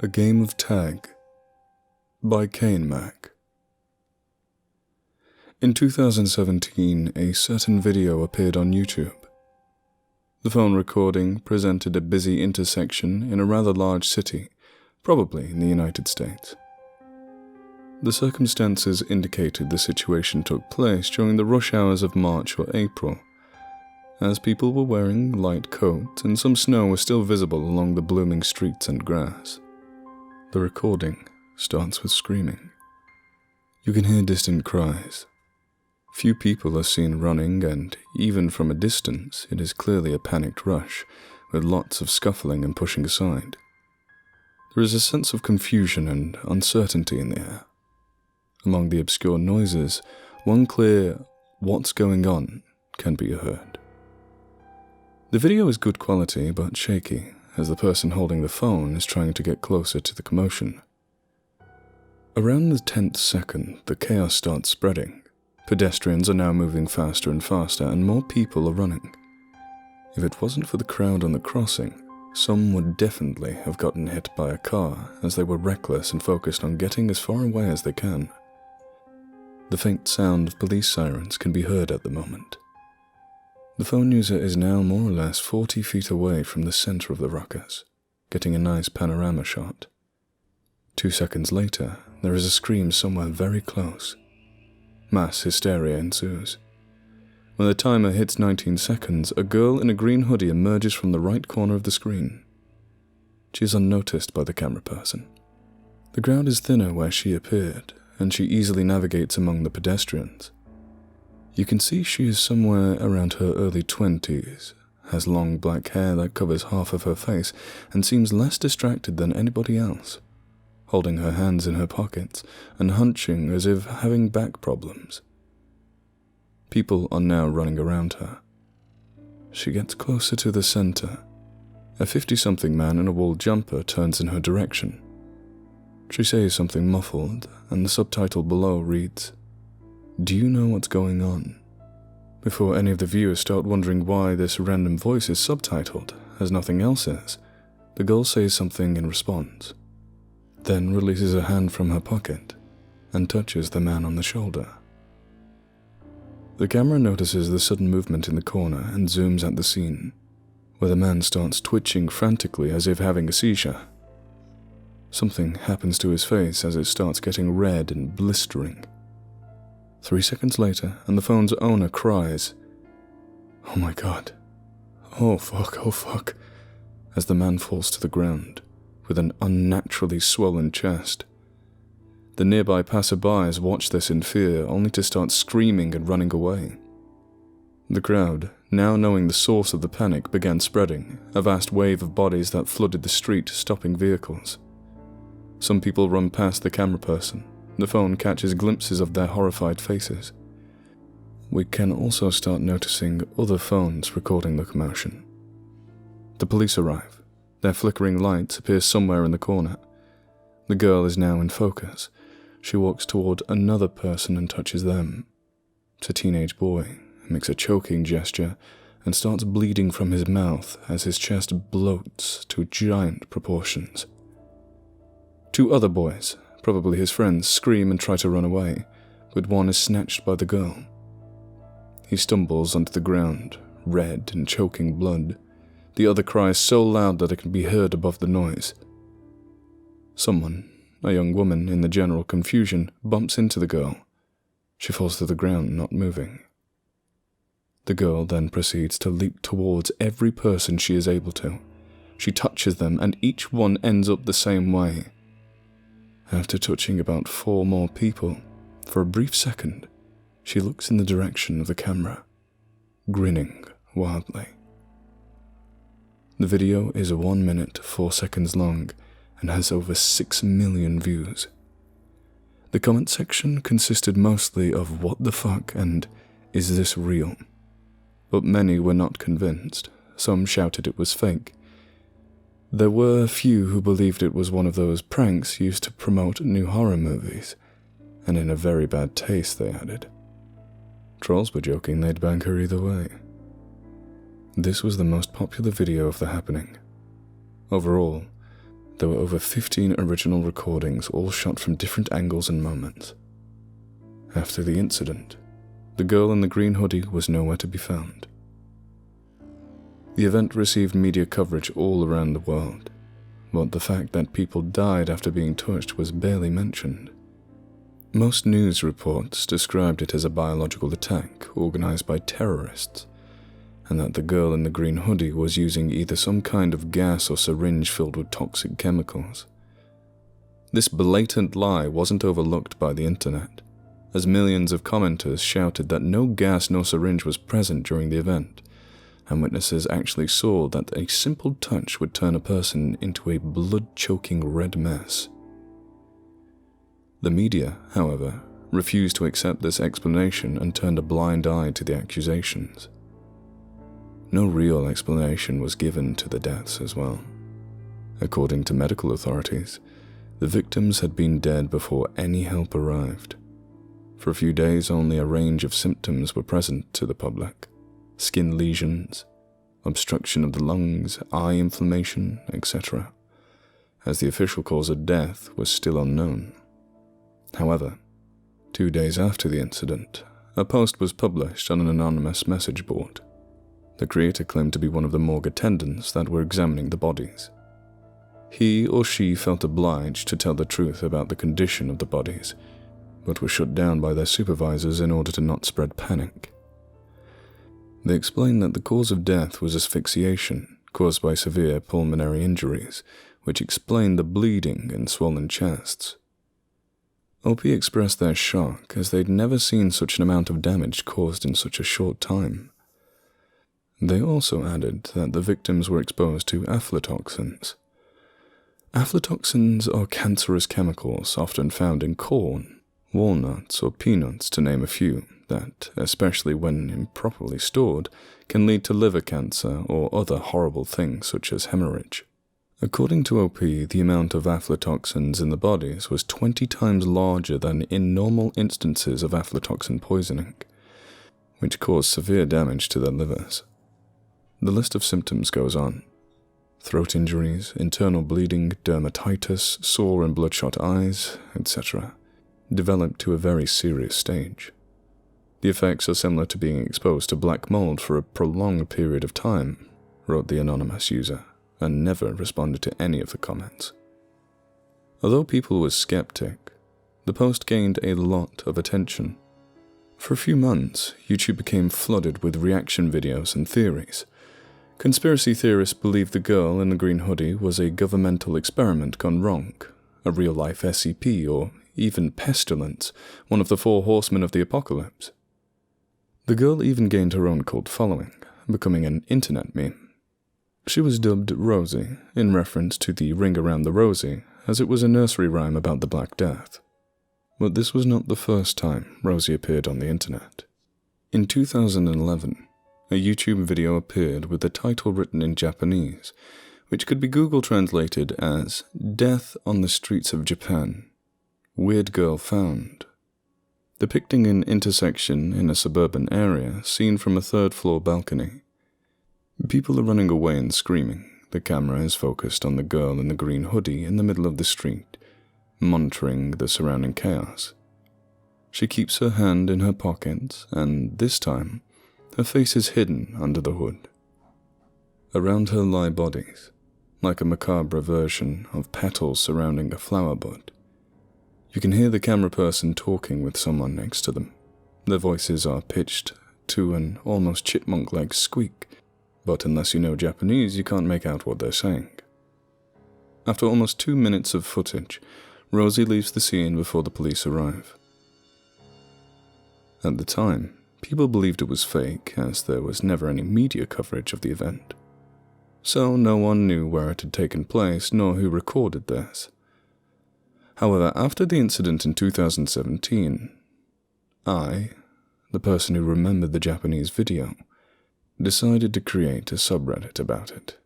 A Game of Tag by Cainmak. In 2017, a certain video appeared on YouTube. The phone recording presented a busy intersection in a rather large city, probably in the United States. The circumstances indicated the situation took place during the rush hours of March or April, as people were wearing light coats and some snow was still visible along the blooming streets and grass. The recording starts with screaming. You can hear distant cries. Few people are seen running, and even from a distance, it is clearly a panicked rush, with lots of scuffling and pushing aside. There is a sense of confusion and uncertainty in the air. Among the obscure noises, one clear "what's going on" can be heard. The video is good quality but shaky, as the person holding the phone is trying to get closer to the commotion. Around the 10th second, the chaos starts spreading. Pedestrians are now moving faster and faster, and more people are running. If it wasn't for the crowd on the crossing, some would definitely have gotten hit by a car, as they were reckless and focused on getting as far away as they can. The faint sound of police sirens can be heard at the moment. The phone user is now more or less 40 feet away from the center of the ruckus, getting a nice panorama shot. 2 seconds later, there is a scream somewhere very close. Mass hysteria ensues. When the timer hits 19 seconds, a girl in a green hoodie emerges from the right corner of the screen. She is unnoticed by the camera person. The crowd is thinner where she appeared, and she easily navigates among the pedestrians. You can see she is somewhere around her early 20s, has long black hair that covers half of her face, and seems less distracted than anybody else, holding her hands in her pockets and hunching as if having back problems. People are now running around her. She gets closer to the center. A 50-something man in a wool jumper turns in her direction. She says something muffled, and the subtitle below reads, "Do you know what's going on?" Before any of the viewers start wondering why this random voice is subtitled, as nothing else is, the girl says something in response, then releases a hand from her pocket and touches the man on the shoulder. The camera notices the sudden movement in the corner and zooms at the scene, where the man starts twitching frantically as if having a seizure. Something happens to his face as it starts getting red and blistering. 3 seconds later, and the phone's owner cries, "Oh my God, oh fuck," as the man falls to the ground, with an unnaturally swollen chest. The nearby passerbys watch this in fear, only to start screaming and running away. The crowd, now knowing the source of the panic, began spreading, a vast wave of bodies that flooded the street, stopping vehicles. Some people run past the camera person. The phone catches glimpses of their horrified faces. We can also start noticing other phones recording the commotion. The police arrive. Their flickering lights appear somewhere in the corner. The girl is now in focus. She walks toward another person and touches them. It's a teenage boy, who makes a choking gesture and starts bleeding from his mouth as his chest bloats to giant proportions. 2 other boys, probably his friends, scream and try to run away, but one is snatched by the girl. He stumbles onto the ground, red and choking blood. The other cries so loud that it can be heard above the noise. Someone, a young woman in the general confusion, bumps into the girl. She falls to the ground, not moving. The girl then proceeds to leap towards every person she is able to. She touches them, and each one ends up the same way. After touching about 4 more people, for a brief second, she looks in the direction of the camera, grinning wildly. The video is 1 minute 4 seconds long and has over 6 million views. The comment section consisted mostly of "what the fuck" and "is this real?" But many were not convinced. Some shouted it was fake. There were a few who believed it was one of those pranks used to promote new horror movies, and in a very bad taste, they added. Trolls were joking they'd bank her either way. This was the most popular video of the happening. Overall, There were over 15 original recordings, all shot from different angles and moments. After the incident, the girl in the green hoodie was nowhere to be found. The event received media coverage all around the world, but the fact that people died after being touched was barely mentioned. Most news reports described it as a biological attack organized by terrorists, and that the girl in the green hoodie was using either some kind of gas or syringe filled with toxic chemicals. This blatant lie wasn't overlooked by the internet, as millions of commenters shouted that no gas nor syringe was present during the event, and witnesses actually saw that a simple touch would turn a person into a blood-choking red mess. The media, however, refused to accept this explanation and turned a blind eye to the accusations. No real explanation was given to the deaths as well. According to medical authorities, the victims had been dead before any help arrived. For a few days, only a range of symptoms were present to the public: skin lesions, obstruction of the lungs, eye inflammation, etc., as the official cause of death was still unknown. However, 2 days after the incident, a post was published on an anonymous message board. The creator claimed to be one of the morgue attendants that were examining the bodies. He or she felt obliged to tell the truth about the condition of the bodies, but were shut down by their supervisors in order to not spread panic. They explained that the cause of death was asphyxiation caused by severe pulmonary injuries, which explained the bleeding and swollen chests. OP expressed their shock as they'd never seen such an amount of damage caused in such a short time. They also added that the victims were exposed to aflatoxins. Aflatoxins are cancerous chemicals often found in corn, walnuts, or peanuts, to name a few, that, especially when improperly stored, can lead to liver cancer or other horrible things such as hemorrhage. According to OP, the amount of aflatoxins in the bodies was 20 times larger than in normal instances of aflatoxin poisoning, which caused severe damage to their livers. The list of symptoms goes on: throat injuries, internal bleeding, dermatitis, sore and bloodshot eyes, etc., developed to a very serious stage. The effects are similar to being exposed to black mold for a prolonged period of time, wrote the anonymous user, and never responded to any of the comments. Although people were skeptic, the post gained a lot of attention. For a few months, YouTube became flooded with reaction videos and theories. Conspiracy theorists believed the girl in the green hoodie was a governmental experiment gone wrong, a real-life SCP, or even pestilence, one of the 4 horsemen of the apocalypse. The girl even gained her own cult following, becoming an internet meme. She was dubbed Rosie, in reference to the Ring Around the Rosie, as it was a nursery rhyme about the Black Death. But this was not the first time Rosie appeared on the internet. In 2011, a YouTube video appeared with the title written in Japanese, which could be Google translated as "Death on the Streets of Japan. Weird Girl Found," depicting an intersection in a suburban area seen from a 3rd-floor balcony. People are running away and screaming. The camera is focused on the girl in the green hoodie in the middle of the street, monitoring the surrounding chaos. She keeps her hand in her pocket, and this time, her face is hidden under the hood. Around her lie bodies, like a macabre version of petals surrounding a flower bud. You can hear the camera person talking with someone next to them. Their voices are pitched to an almost chipmunk-like squeak, but unless you know Japanese, you can't make out what they're saying. After almost 2 minutes of footage, Rosie leaves the scene before the police arrive. At the time, people believed it was fake, as there was never any media coverage of the event. So no one knew where it had taken place, nor who recorded this. However, after the incident in 2017, I, the person who remembered the Japanese video, decided to create a subreddit about it.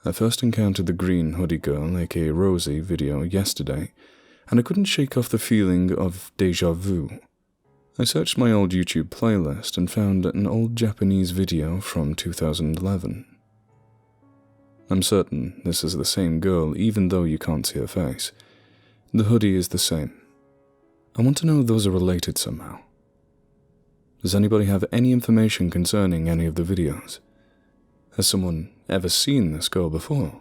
I first encountered the green hoodie girl, aka Rosie, video yesterday, and I couldn't shake off the feeling of déjà vu. I searched my old YouTube playlist and found an old Japanese video from 2011. I'm certain this is the same girl even though you can't see her face. The hoodie is the same. I want to know if those are related somehow. Does anybody have any information concerning any of the videos? Has someone ever seen this girl before?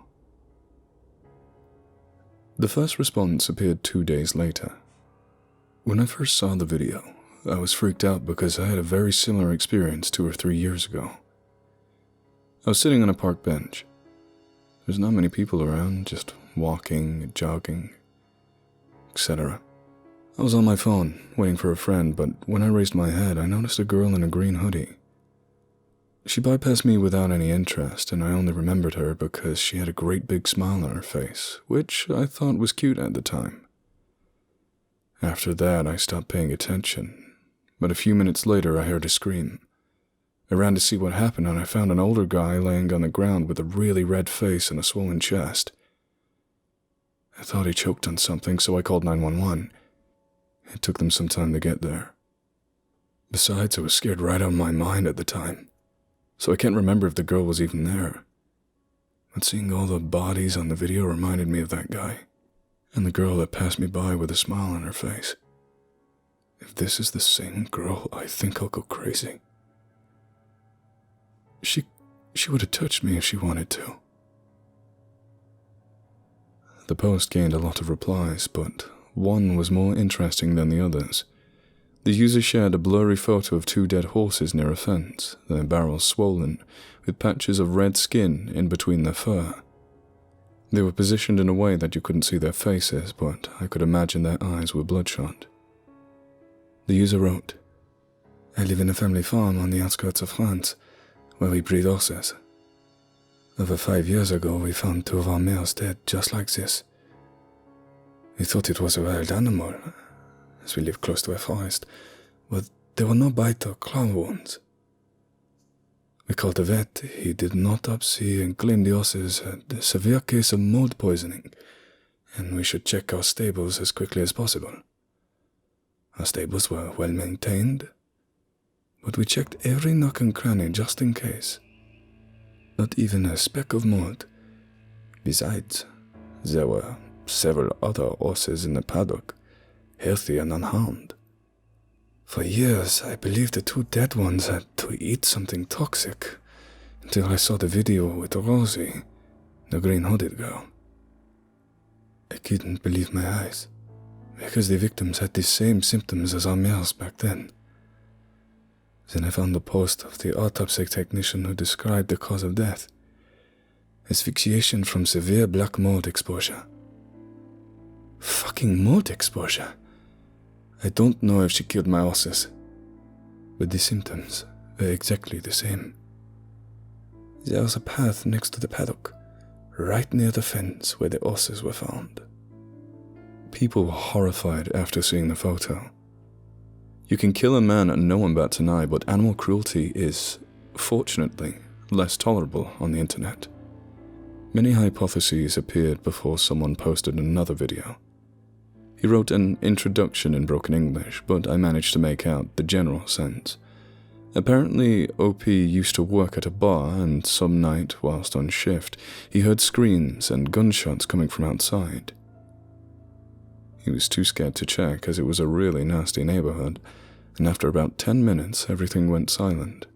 The first response appeared 2 days later. When I first saw the video, I was freaked out because I had a very similar experience 2 or 3 years ago. I was sitting on a park bench. There's not many people around, just walking, jogging, etc. I was on my phone, waiting for a friend, but when I raised my head, I noticed a girl in a green hoodie. She bypassed me without any interest, and I only remembered her because she had a great big smile on her face, which I thought was cute at the time. After that, I stopped paying attention, but a few minutes later I heard a scream. I ran to see what happened, and I found an older guy laying on the ground with a really red face and a swollen chest. I thought he choked on something, so I called 911. It took them some time to get there. Besides, I was scared right out of my mind at the time, so I can't remember if the girl was even there. But seeing all the bodies on the video reminded me of that guy, and the girl that passed me by with a smile on her face. If this is the same girl, I think I'll go crazy. She would have touched me if she wanted to. The post gained a lot of replies, but one was more interesting than the others. The user shared a blurry photo of 2 dead horses near a fence, their barrels swollen, with patches of red skin in between their fur. They were positioned in a way that you couldn't see their faces, but I could imagine their eyes were bloodshot. The user wrote, "I live in a family farm on the outskirts of France, where we breed horses. Over 5 years ago, we found 2 of our mares dead just like this. We thought it was a wild animal, as we live close to a forest, but there were no bite or claw wounds. We called the vet. He did an autopsy and claimed the horses had a severe case of mold poisoning, and we should check our stables as quickly as possible. Our stables were well maintained, but we checked every nook and cranny just in case. Not even a speck of mold. Besides, there were several other horses in the paddock, healthy and unharmed. For years, I believed the 2 dead ones had to eat something toxic, until I saw the video with Rosie, the green-hooded girl. I couldn't believe my eyes, because the victims had the same symptoms as our mares back then. Then I found the post of the autopsy technician who described the cause of death: asphyxiation from severe black mold exposure. Fucking mold exposure! I don't know if she killed my horses, but the symptoms were exactly the same. There was a path next to the paddock, right near the fence where the horses were found. People were horrified after seeing the photo. You can kill a man and no one bats an eye, but animal cruelty is, fortunately, less tolerable on the internet. Many hypotheses appeared before someone posted another video. He wrote an introduction in broken English, but I managed to make out the general sense. Apparently, OP used to work at a bar, and some night, whilst on shift, he heard screams and gunshots coming from outside. He was too scared to check, as it was a really nasty neighborhood, and after about 10 minutes, everything went silent.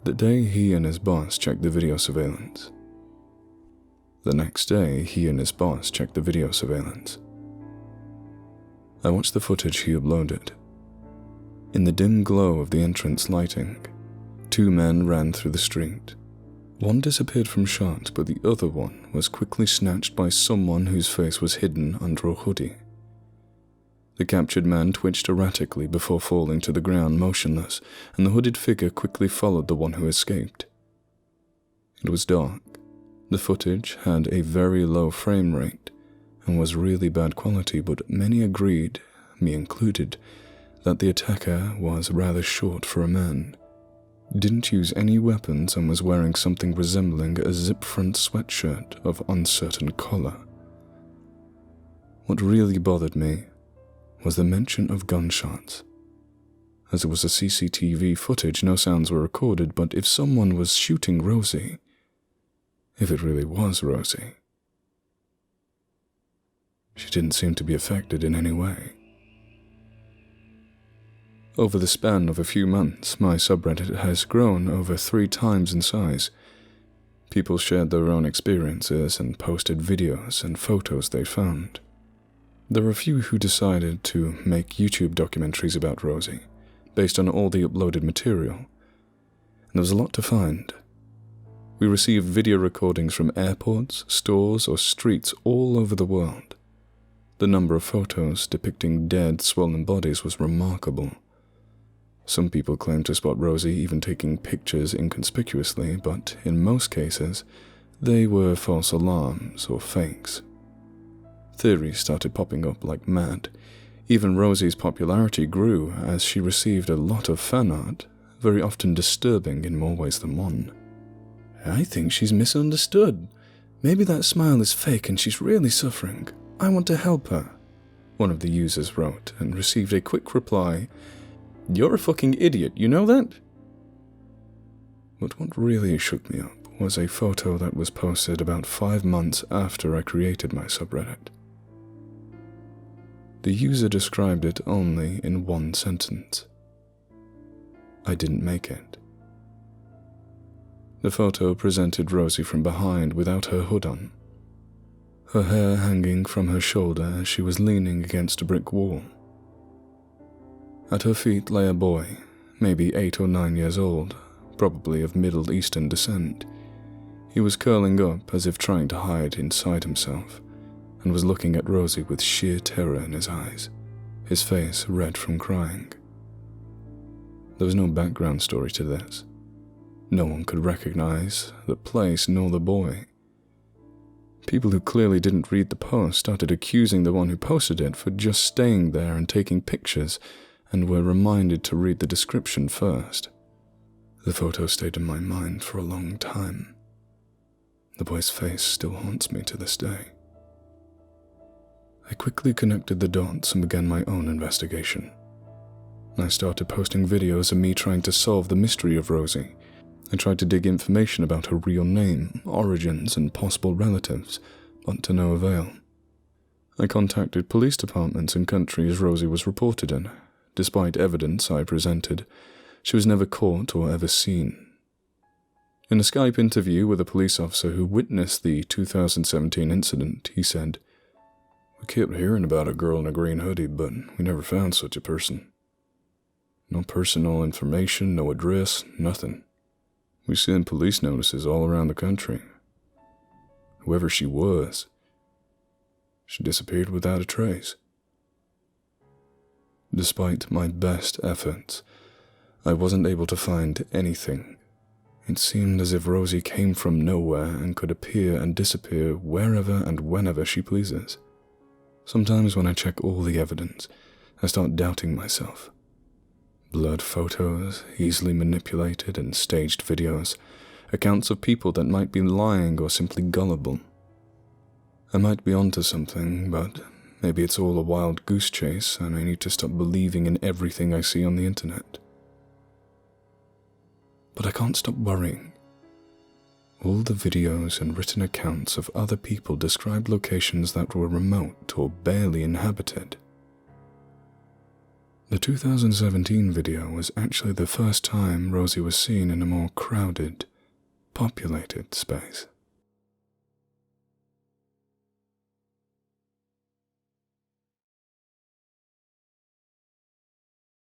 The day he and his boss checked the video surveillance. The next day, he and his boss checked the video surveillance. I watched the footage he uploaded. In the dim glow of the entrance lighting, 2 men ran through the street. One disappeared from shot, but the other one was quickly snatched by someone whose face was hidden under a hoodie. The captured man twitched erratically before falling to the ground motionless, and the hooded figure quickly followed the one who escaped. It was dark. The footage had a very low frame rate and was really bad quality, but many agreed, me included, that the attacker was rather short for a man, didn't use any weapons, and was wearing something resembling a zip-front sweatshirt of uncertain color. What really bothered me was the mention of gunshots. As it was a CCTV footage, no sounds were recorded, but if someone was shooting Rosie, if it really was Rosie. She didn't seem to be affected in any way. Over the span of a few months, my subreddit has grown over 3 times in size. People shared their own experiences and posted videos and photos they found. There were a few who decided to make YouTube documentaries about Rosie, based on all the uploaded material. And there was a lot to find. We received video recordings from airports, stores, or streets all over the world. The number of photos depicting dead, swollen bodies was remarkable. Some people claimed to spot Rosie even taking pictures inconspicuously, but in most cases, they were false alarms or fakes. Theories started popping up like mad. Even Rosie's popularity grew as she received a lot of fan art, very often disturbing in more ways than one. "I think she's misunderstood. Maybe that smile is fake and she's really suffering. I want to help her," one of the users wrote, and received a quick reply, "You're a fucking idiot, you know that?" But what really shook me up was a photo that was posted about 5 months after I created my subreddit. The user described it only in one sentence: "I didn't make it." The photo presented Rosie from behind without her hood on, her hair hanging from her shoulder as she was leaning against a brick wall. At her feet lay a boy, maybe 8 or 9 years old, probably of Middle Eastern descent. He was curling up as if trying to hide inside himself, and was looking at Rosie with sheer terror in his eyes, his face red from crying. There was no background story to this. No one could recognize the place nor the boy. People who clearly didn't read the post started accusing the one who posted it for just staying there and taking pictures, and were reminded to read the description first. The photo stayed in my mind for a long time. The boy's face still haunts me to this day. I quickly connected the dots and began my own investigation. I started posting videos of me trying to solve the mystery of Rosie. I tried to dig information about her real name, origins, and possible relatives, but to no avail. I contacted police departments in countries Rosie was reported in. Despite evidence I presented, she was never caught or ever seen. In a Skype interview with a police officer who witnessed the 2017 incident, he said, "We kept hearing about a girl in a green hoodie, but we never found such a person. No personal information, no address, nothing. We sent police notices all around the country. Whoever she was, she disappeared without a trace." Despite my best efforts, I wasn't able to find anything. It seemed as if Rosie came from nowhere and could appear and disappear wherever and whenever she pleases. Sometimes when I check all the evidence, I start doubting myself. Blurred photos, easily manipulated and staged videos, accounts of people that might be lying or simply gullible. I might be onto something, but maybe it's all a wild goose chase and I need to stop believing in everything I see on the internet. But I can't stop worrying. All the videos and written accounts of other people described locations that were remote or barely inhabited. The 2017 video was actually the first time Rosie was seen in a more crowded, populated space.